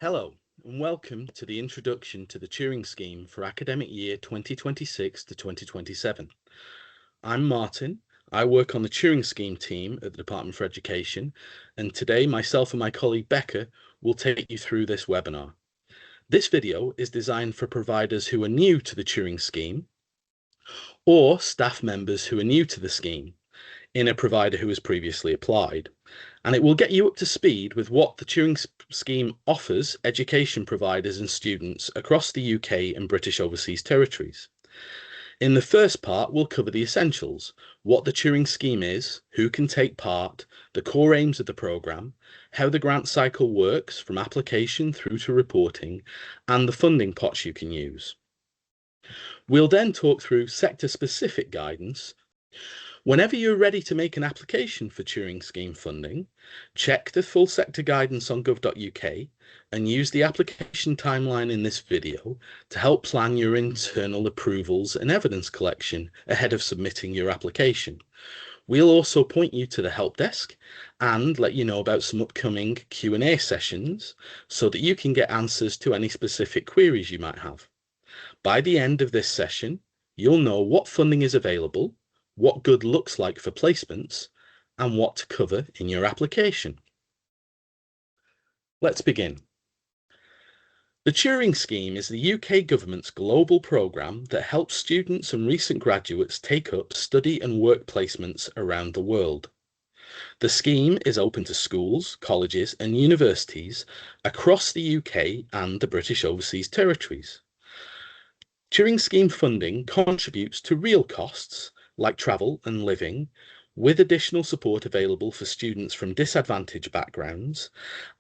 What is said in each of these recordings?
Hello, and welcome to the introduction to the Turing Scheme for academic year 2026 to 2027. I'm Martin. I work on the Turing Scheme team at the Department for Education, and today myself and my colleague Becca will take you through this webinar. This video is designed for providers who are new to the Turing Scheme or staff members who are new to the scheme in a provider who has previously applied. And it will get you up to speed with what the Turing Scheme offers education providers and students across the UK and British Overseas Territories. In the first part, we'll cover the essentials, what the Turing Scheme is, who can take part, the core aims of the programme, how the grant cycle works from application through to reporting, and the funding pots you can use. We'll then talk through sector-specific guidance. Whenever you're ready to make an application for Turing Scheme funding, check the full sector guidance on gov.uk and use the application timeline in this video to help plan your internal approvals and evidence collection ahead of submitting your application. We'll also point you to the help desk and let you know about some upcoming Q&A sessions so that you can get answers to any specific queries you might have. By the end of this session, you'll know what funding is available, what good looks like for placements, and what to cover in your application. Let's begin. The Turing Scheme is the UK government's global programme that helps students and recent graduates take up study and work placements around the world. The scheme is open to schools, colleges and universities across the UK and the British Overseas Territories. Turing Scheme funding contributes to real costs like travel and living, with additional support available for students from disadvantaged backgrounds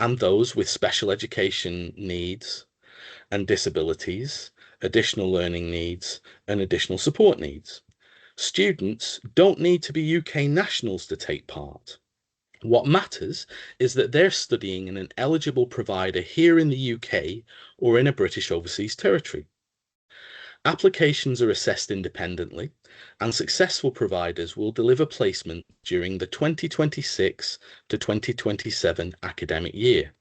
and those with special education needs and disabilities, additional learning needs, and additional support needs. Students don't need to be UK nationals to take part. What matters is that they're studying in an eligible provider here in the UK or in a British Overseas Territory. Applications are assessed independently, and successful providers will deliver placement during the 2026 to 2027 academic year.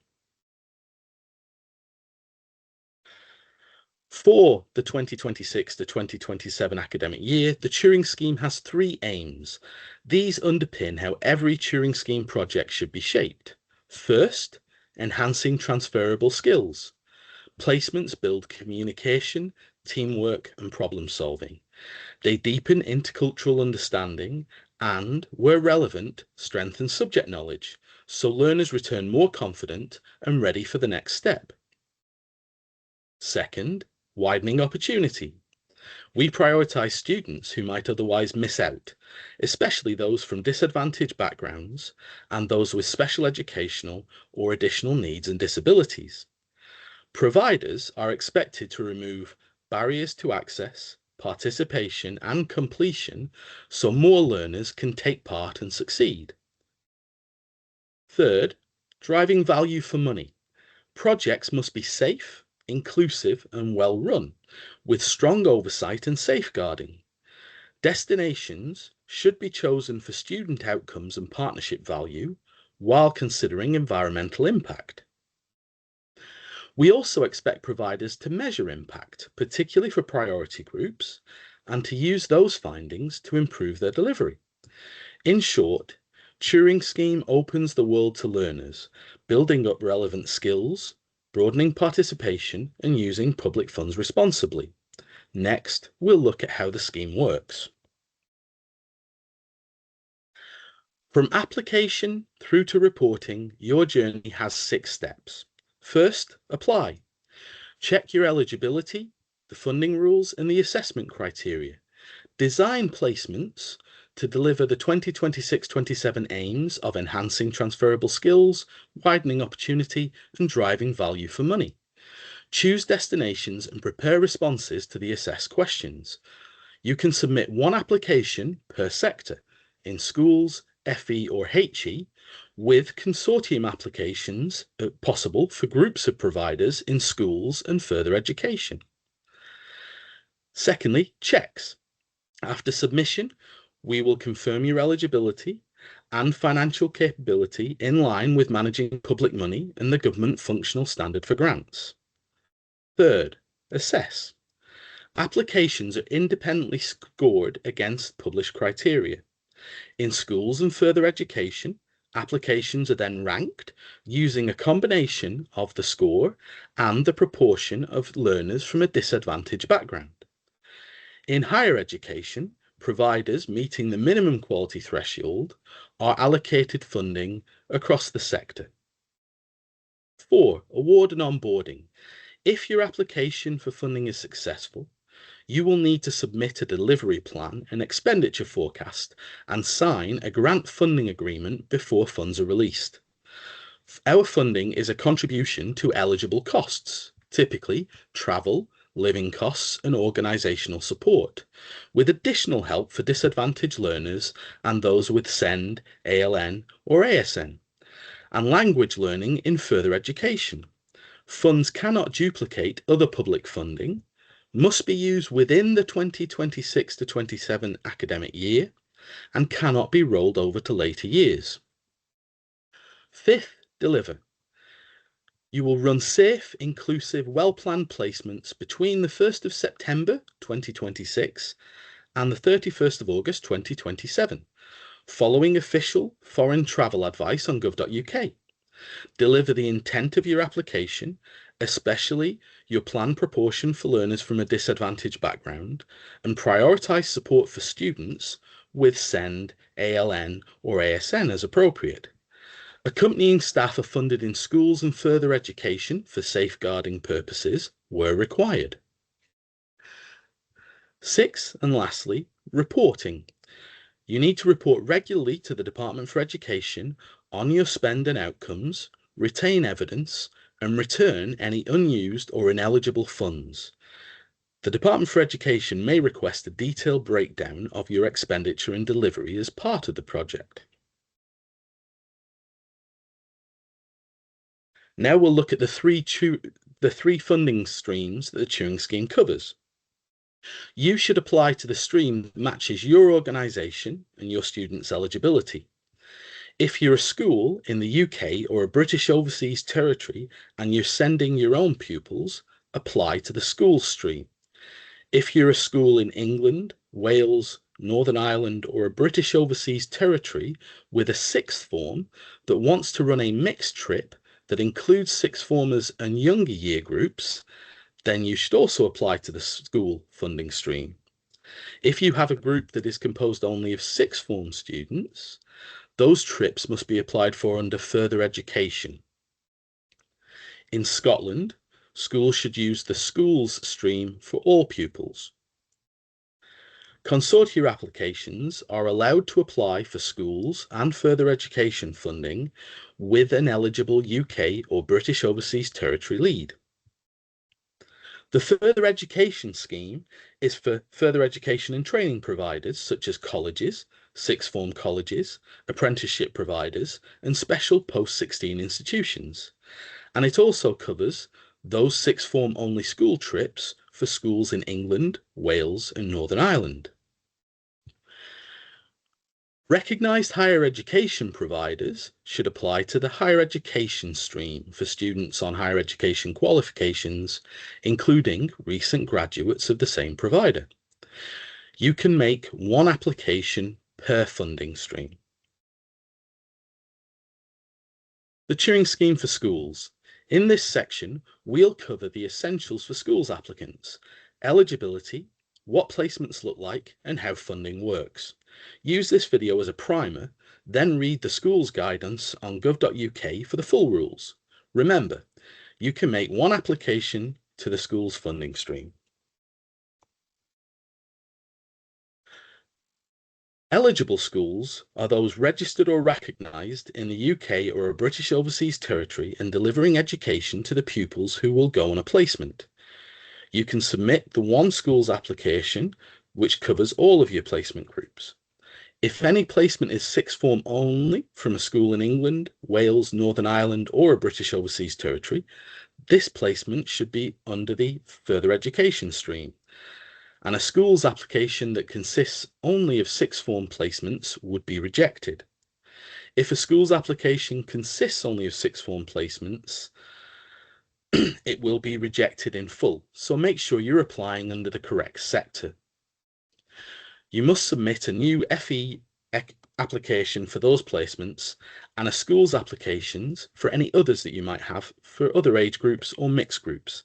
For the 2026 to 2027 academic year, the Turing Scheme has three aims. These underpin how every Turing Scheme project should be shaped. First, enhancing transferable skills. Placements build communication, teamwork, and problem solving. They deepen intercultural understanding and, where relevant, strengthen subject knowledge, so learners return more confident and ready for the next step. Second, widening opportunity. We prioritise students who might otherwise miss out, especially those from disadvantaged backgrounds and those with special educational or additional needs and disabilities. Providers are expected to remove barriers to access, participation and completion so more learners can take part and succeed. Third, driving value for money. Projects must be safe, inclusive and well run, with strong oversight and safeguarding. Destinations should be chosen for student outcomes and partnership value while considering environmental impact. We also expect providers to measure impact, particularly for priority groups, and to use those findings to improve their delivery. In short, Turing Scheme opens the world to learners, building up relevant skills, broadening participation, and using public funds responsibly. Next, we'll look at how the scheme works. From application through to reporting, your journey has 6 steps. First, apply. Check your eligibility, the funding rules, and the assessment criteria. Design placements to deliver the 2026-27 aims of enhancing transferable skills, widening opportunity, and driving value for money. Choose destinations and prepare responses to the assessed questions. You can submit one application per sector in schools, FE or HE, with consortium applications possible for groups of providers in schools and further education. Secondly, checks. After submission, we will confirm your eligibility and financial capability in line with managing public money and the government functional standard for grants. Third, assess. Applications are independently scored against published criteria. In schools and further education, applications are then ranked using a combination of the score and the proportion of learners from a disadvantaged background. In higher education, providers meeting the minimum quality threshold are allocated funding across the sector. 4. Award and onboarding. If your application for funding is successful, you will need to submit a delivery plan and expenditure forecast and sign a grant funding agreement before funds are released. Our funding is a contribution to eligible costs, typically travel, living costs, and organisational support, with additional help for disadvantaged learners and those with SEND, ALN, or ASN, and language learning in further education. Funds cannot duplicate other public funding, must be used within the 2026 to 27 academic year, and cannot be rolled over to later years. Fifth, deliver. You will run safe, inclusive, well-planned placements between the 1st of September 2026 and the 31st of August 2027, following official foreign travel advice on gov.uk. Deliver the intent of your application, especially your planned proportion for learners from a disadvantaged background, and prioritise support for students with SEND, ALN, or ASN as appropriate. Accompanying staff are funded in schools and further education for safeguarding purposes where required. 6, and lastly, reporting. You need to report regularly to the Department for Education on your spend and outcomes, retain evidence, and return any unused or ineligible funds. The Department for Education may request a detailed breakdown of your expenditure and delivery as part of the project. Now we'll look at the three funding streams that the Turing Scheme covers. You should apply to the stream that matches your organisation and your students' eligibility. If you're a school in the UK or a British overseas territory and you're sending your own pupils, apply to the school stream. If you're a school in England, Wales, Northern Ireland, or a British overseas territory with a sixth form that wants to run a mixed trip that includes sixth formers and younger year groups, then you should also apply to the school funding stream. If you have a group that is composed only of sixth form students, those trips must be applied for under further education. In Scotland, schools should use the schools stream for all pupils. Consortia applications are allowed to apply for schools and further education funding with an eligible UK or British overseas territory lead. The further education scheme is for further education and training providers such as colleges, sixth form colleges, apprenticeship providers, and special post-16 institutions. And it also covers those sixth form only school trips for schools in England, Wales, and Northern Ireland. Recognised higher education providers should apply to the higher education stream for students on higher education qualifications, including recent graduates of the same provider. You can make one application per funding stream. The Turing Scheme for schools. In this section, we'll cover the essentials for schools applicants, eligibility, what placements look like, and how funding works. Use this video as a primer, then read the schools guidance on gov.uk for the full rules. Remember, you can make one application to the school's funding stream. Eligible schools are those registered or recognised in the UK or a British overseas territory and delivering education to the pupils who will go on a placement. You can submit the one school's application, which covers all of your placement groups. If any placement is sixth form only from a school in England, Wales, Northern Ireland, or a British overseas territory, this placement should be under the further education stream. And a school's application that consists only of sixth form placements would be rejected. If a school's application consists only of sixth form placements, it will be rejected in full, so make sure you're applying under the correct sector. You must submit a new FE application for those placements and a school's applications for any others that you might have for other age groups or mixed groups.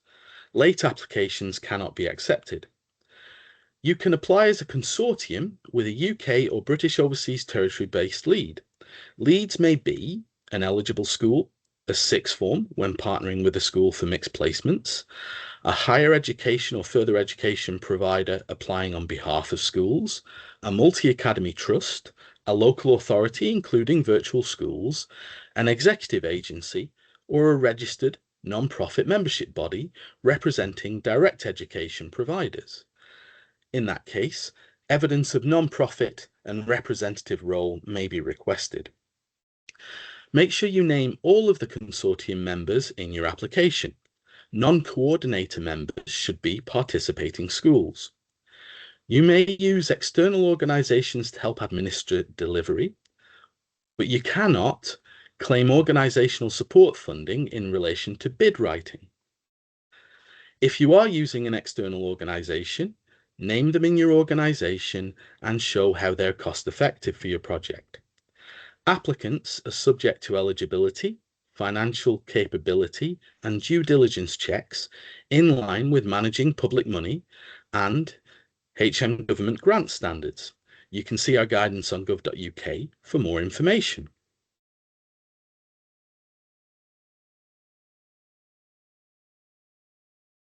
Late applications cannot be accepted. You can apply as a consortium with a UK or British Overseas Territory-based lead. Leads may be an eligible school, a sixth form when partnering with a school for mixed placements, a higher education or further education provider applying on behalf of schools, a multi-academy trust, a local authority including virtual schools, an executive agency, or a registered non-profit membership body representing direct education providers. In that case, evidence of non-profit and representative role may be requested. Make sure you name all of the consortium members in your application. Non-coordinator members should be participating schools. You may use external organisations to help administer delivery, but you cannot claim organisational support funding in relation to bid writing. If you are using an external organisation, name them in your organisation and show how they're cost effective for your project. Applicants are subject to eligibility, financial capability and due diligence checks in line with managing public money and HM government grant standards. You can see our guidance on gov.uk for more information.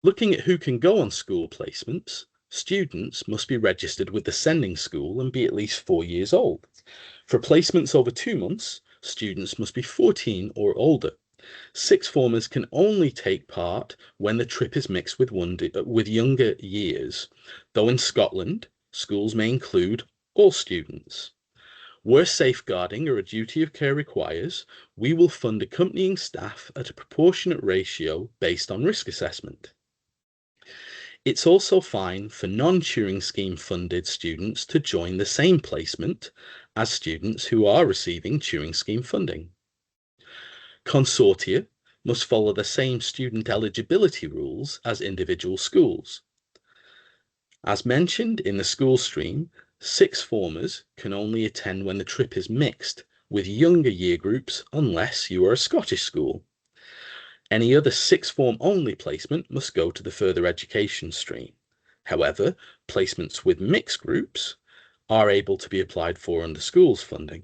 Looking at who can go on school placements, students must be registered with the sending school and be at least 4 years old. For placements over 2 months, students must be 14 or older. Sixth formers can only take part when the trip is mixed with younger years, though in Scotland, schools may include all students. Where safeguarding or a duty of care requires, we will fund accompanying staff at a proportionate ratio based on risk assessment. It's also fine for non-Turing Scheme funded students to join the same placement as students who are receiving Turing Scheme funding. Consortia must follow the same student eligibility rules as individual schools. As mentioned in the school stream, sixth formers can only attend when the trip is mixed with younger year groups unless you are a Scottish school. Any other sixth form only placement must go to the further education stream. However, placements with mixed groups are able to be applied for under schools funding.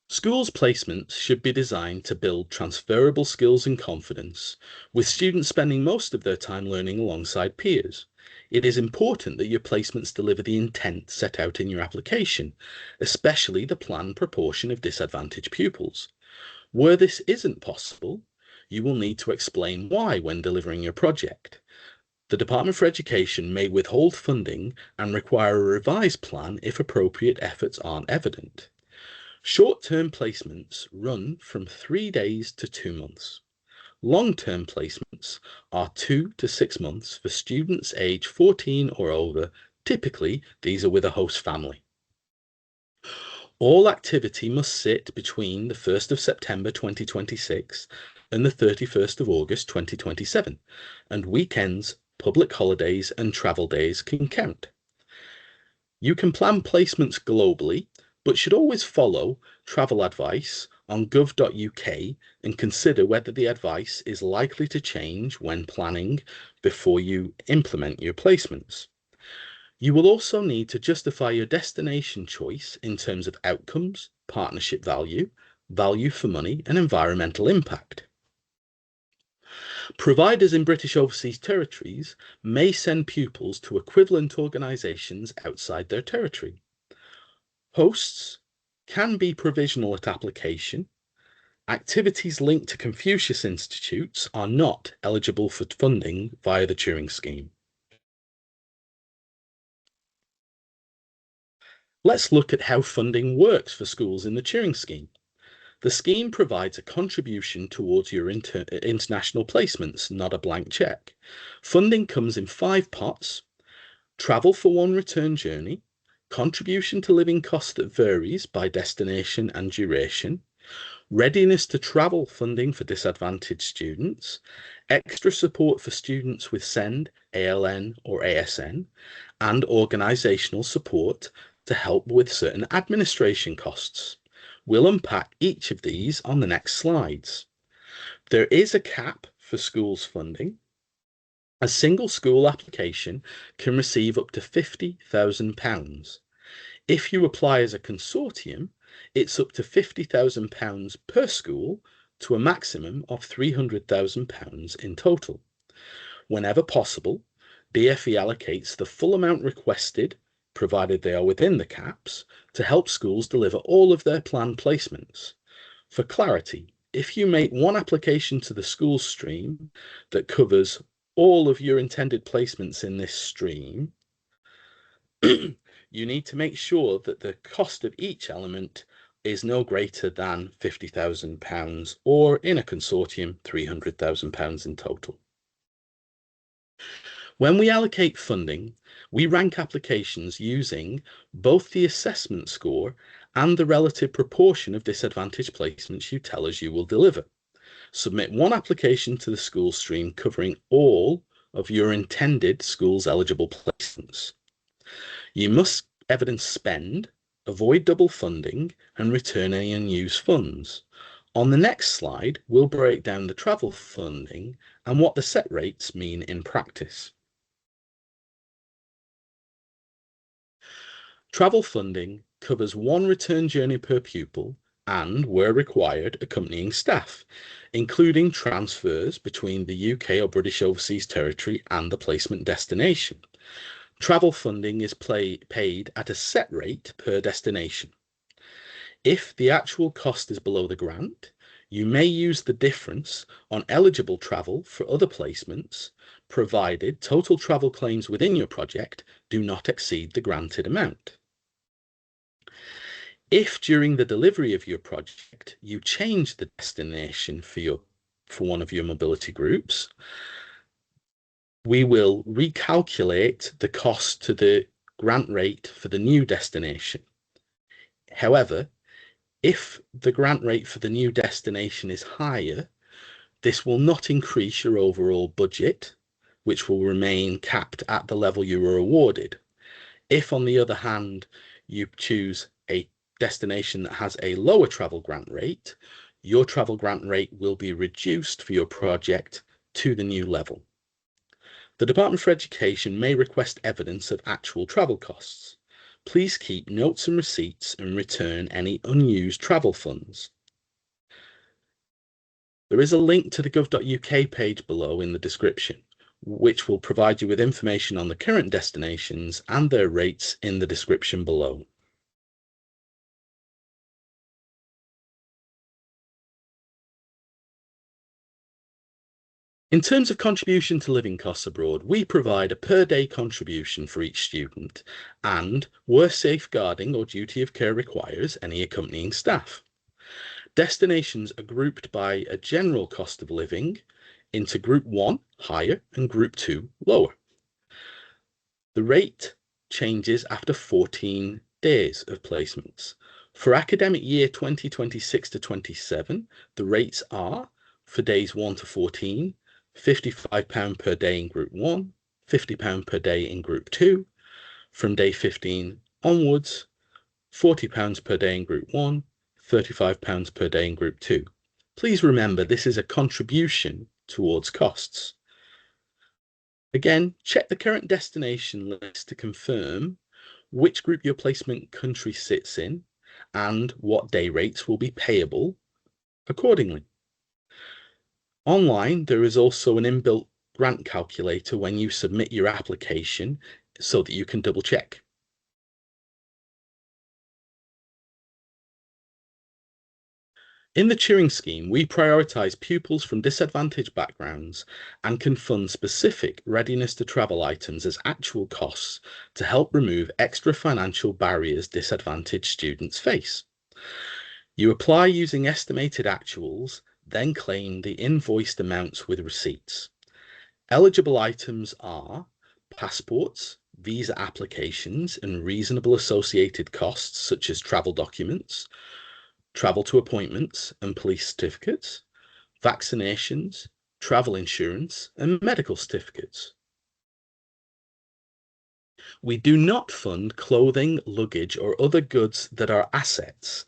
Schools placements should be designed to build transferable skills and confidence, with students spending most of their time learning alongside peers. It is important that your placements deliver the intent set out in your application, especially the planned proportion of disadvantaged pupils. Where this isn't possible, you will need to explain why when delivering your project. The Department for Education may withhold funding and require a revised plan if appropriate efforts aren't evident. Short-term placements run from 3 days to 2 months. Long-term placements are 2 to 6 months for students aged 14 or older. Typically, these are with a host family. All activity must sit between the 1st of September 2026 and the 31st of August 2027, and weekends, public holidays and travel days can count. You can plan placements globally, but should always follow travel advice on gov.uk and consider whether the advice is likely to change when planning before you implement your placements. You will also need to justify your destination choice in terms of outcomes, partnership value, value for money, and environmental impact. Providers in British Overseas Territories may send pupils to equivalent organisations outside their territory. Hosts can be provisional at application. Activities linked to Confucius Institutes are not eligible for funding via the Turing Scheme. Let's look at how funding works for schools in the Turing Scheme. The scheme provides a contribution towards your international placements, not a blank cheque. Funding comes in 5 pots, travel for one return journey, contribution to living cost that varies by destination and duration, readiness to travel funding for disadvantaged students, extra support for students with SEND, ALN, or ASN, and organisational support to help with certain administration costs. We'll unpack each of these on the next slides. There is a cap for schools funding. A single school application can receive up to £50,000. If you apply as a consortium, it's up to £50,000 per school to a maximum of £300,000 in total. Whenever possible, DfE allocates the full amount requested, provided they are within the caps, to help schools deliver all of their planned placements. For clarity, if you make one application to the school stream that covers all of your intended placements in this stream, you need to make sure that the cost of each element is no greater than £50,000 or in a consortium, £300,000 in total. When we allocate funding, we rank applications using both the assessment score and the relative proportion of disadvantaged placements you tell us you will deliver. Submit one application to the school stream covering all of your intended schools eligible placements. You must evidence spend, avoid double funding, and return any unused funds. On the next slide, we'll break down the travel funding and what the set rates mean in practice. Travel funding covers one return journey per pupil and, where required, accompanying staff, including transfers between the UK or British Overseas Territory and the placement destination. Travel funding is paid at a set rate per destination. If the actual cost is below the grant, you may use the difference on eligible travel for other placements, provided total travel claims within your project do not exceed the granted amount. If during the delivery of your project you change the destination for one of your mobility groups, we will recalculate the cost to the grant rate for the new destination. However, if the grant rate for the new destination is higher, this will not increase your overall budget, which will remain capped at the level you were awarded. If, on the other hand, you choose a destination that has a lower travel grant rate, your travel grant rate will be reduced for your project to the new level. The Department for Education may request evidence of actual travel costs. Please keep notes and receipts and return any unused travel funds. There is a link to the gov.uk page below in the description, which will provide you with information on the current destinations and their rates in the description below. In terms of contribution to living costs abroad, we provide a per day contribution for each student and, where safeguarding or duty of care requires, any accompanying staff. Destinations are grouped by a general cost of living into Group 1, higher, and Group 2, lower. The rate changes after 14 days of placements. For academic year 2026 to 27, the rates are, for days 1 to 14, £55 per day in Group 1, £50 per day in Group 2. From day 15 onwards, £40 per day in Group 1, £35 per day in Group 2. Please remember this is a contribution towards costs. Again, check the current destination list to confirm which group your placement country sits in and what day rates will be payable accordingly. Online, there is also an inbuilt grant calculator when you submit your application so that you can double check. In the Turing Scheme, we prioritise pupils from disadvantaged backgrounds and can fund specific readiness to travel items as actual costs to help remove extra financial barriers disadvantaged students face. You apply using estimated actuals, then claim the invoiced amounts with receipts. Eligible items are passports, visa applications and reasonable associated costs such as travel documents, travel to appointments and police certificates, vaccinations, travel insurance, and medical certificates. We do not fund clothing, luggage, or other goods that are assets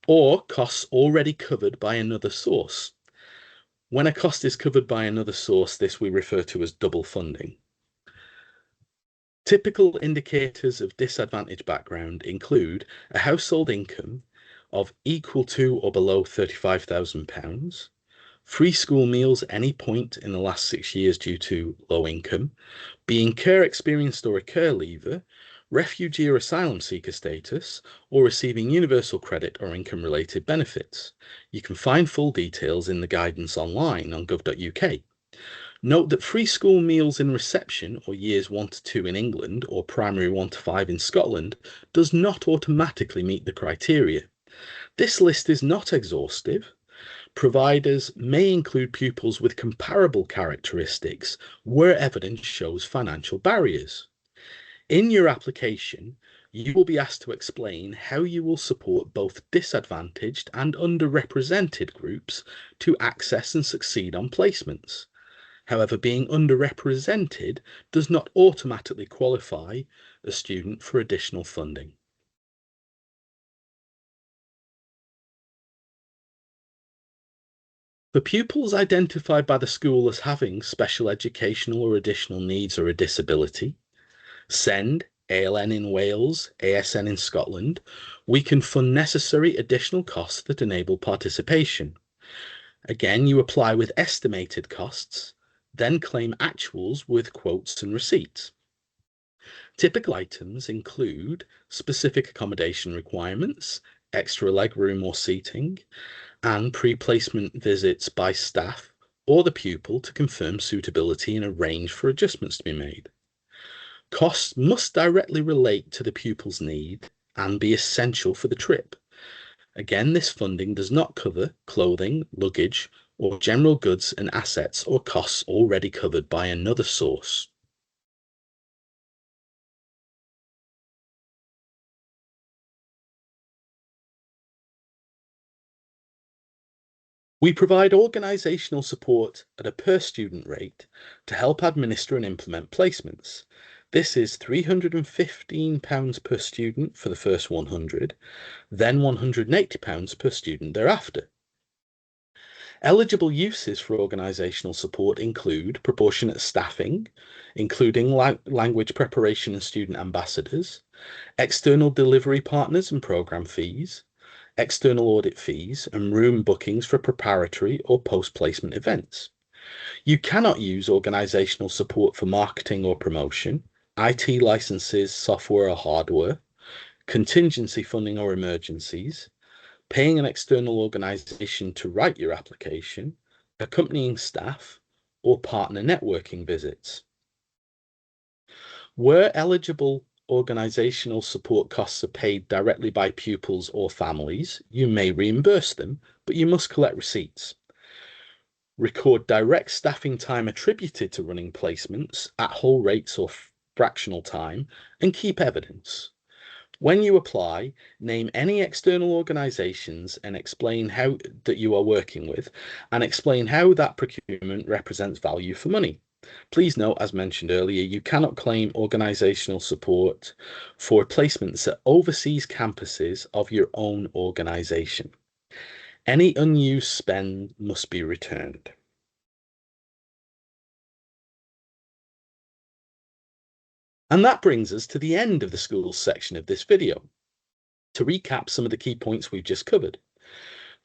or costs already covered by another source. When a cost is covered by another source, this we refer to as double funding. Typical indicators of disadvantaged background include a household income of equal to or below £35,000, free school meals at any point in the last 6 years due to low income, being care experienced or a care leaver, refugee or asylum seeker status, or receiving universal credit or income-related benefits. You can find full details in the guidance online on gov.uk. Note that free school meals in reception or years 1 to 2 in England or primary 1 to 5 in Scotland does not automatically meet the criteria. This list is not exhaustive. Providers may include pupils with comparable characteristics where evidence shows financial barriers. In your application, you will be asked to explain how you will support both disadvantaged and underrepresented groups to access and succeed on placements. However, being underrepresented does not automatically qualify a student for additional funding. For pupils identified by the school as having special educational or additional needs or a disability, SEND, ALN in Wales, ASN in Scotland, we can fund necessary additional costs that enable participation. Again, you apply with estimated costs, then claim actuals with quotes and receipts. Typical items include specific accommodation requirements, extra legroom or seating, and pre-placement visits by staff or the pupil to confirm suitability and arrange for adjustments to be made. Costs must directly relate to the pupil's need and be essential for the trip. Again, this funding does not cover clothing, luggage, or general goods and assets or costs already covered by another source. We provide organisational support at a per student rate to help administer and implement placements. This is £315 per student for the first 100, then £180 per student thereafter. Eligible uses for organisational support include proportionate staffing, including language preparation and student ambassadors, external delivery partners and programme fees, external audit fees, and room bookings for preparatory or post-placement events. You cannot use organisational support for marketing or promotion, IT licenses, software or hardware, contingency funding or emergencies, paying an external organisation to write your application, accompanying staff, or partner networking visits. Where eligible organisational support costs are paid directly by pupils or families, you may reimburse them, but you must collect receipts. Record direct staffing time attributed to running placements at whole rates or fractional time, and keep evidence. When you apply, name any external organisations and explain how that you are working with, and explain how that procurement represents value for money. Please note, as mentioned earlier, you cannot claim organisational support for placements at overseas campuses of your own organisation. Any unused spend must be returned. And that brings us to the end of the schools section of this video. To recap some of the key points we've just covered,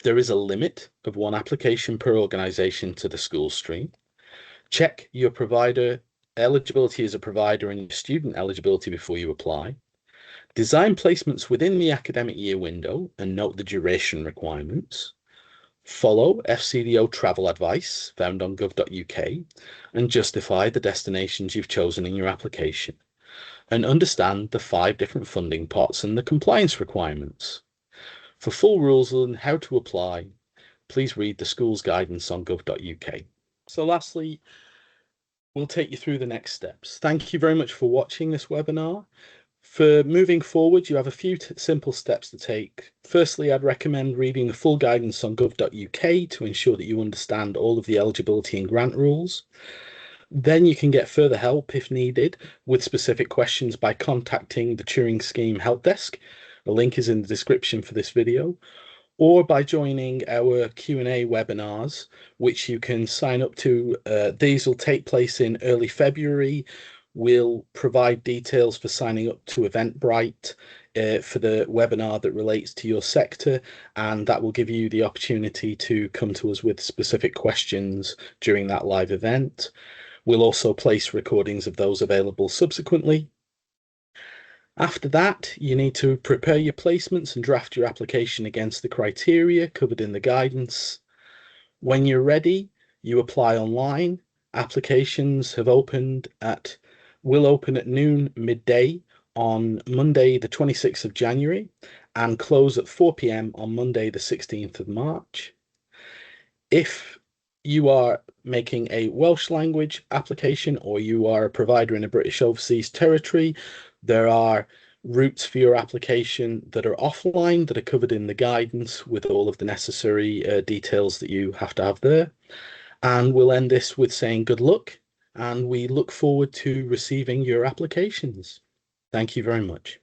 there is a limit of one application per organisation to the school stream. Check your provider eligibility as a provider and your student eligibility before you apply. Design placements within the academic year window and note the duration requirements. Follow FCDO travel advice found on gov.uk and justify the destinations you've chosen in your application. And understand the 5 different funding pots and the compliance requirements. For full rules on how to apply, please read the school's guidance on gov.uk. So lastly, We'll take you through the next steps. Thank you very much for watching this webinar. For moving forward, you have a few simple steps to take. Firstly, I'd recommend reading the full guidance on gov.uk to ensure that you understand all of the eligibility and grant rules. Then you can get further help if needed with specific questions by contacting the Turing Scheme help desk. The link is in the description for this video, or by joining our Q&A webinars, which you can sign up to. These will take place in early February. We'll provide details for signing up to Eventbrite for the webinar that relates to your sector, and that will give you the opportunity to come to us with specific questions during that live event. We'll also place recordings of those available subsequently. After that, you need to prepare your placements and draft your application against the criteria covered in the guidance. When you're ready, you apply online. Applications will open at noon midday on Monday, the 26th of January, and close at 4 p.m. on Monday, the 16th of March. If you are making a Welsh language application or you are a provider in a British overseas territory, there are routes for your application that are offline that are covered in the guidance with all of the necessary details that you have to have there. And we'll end this with saying good luck, and we look forward to receiving your applications. Thank you very much.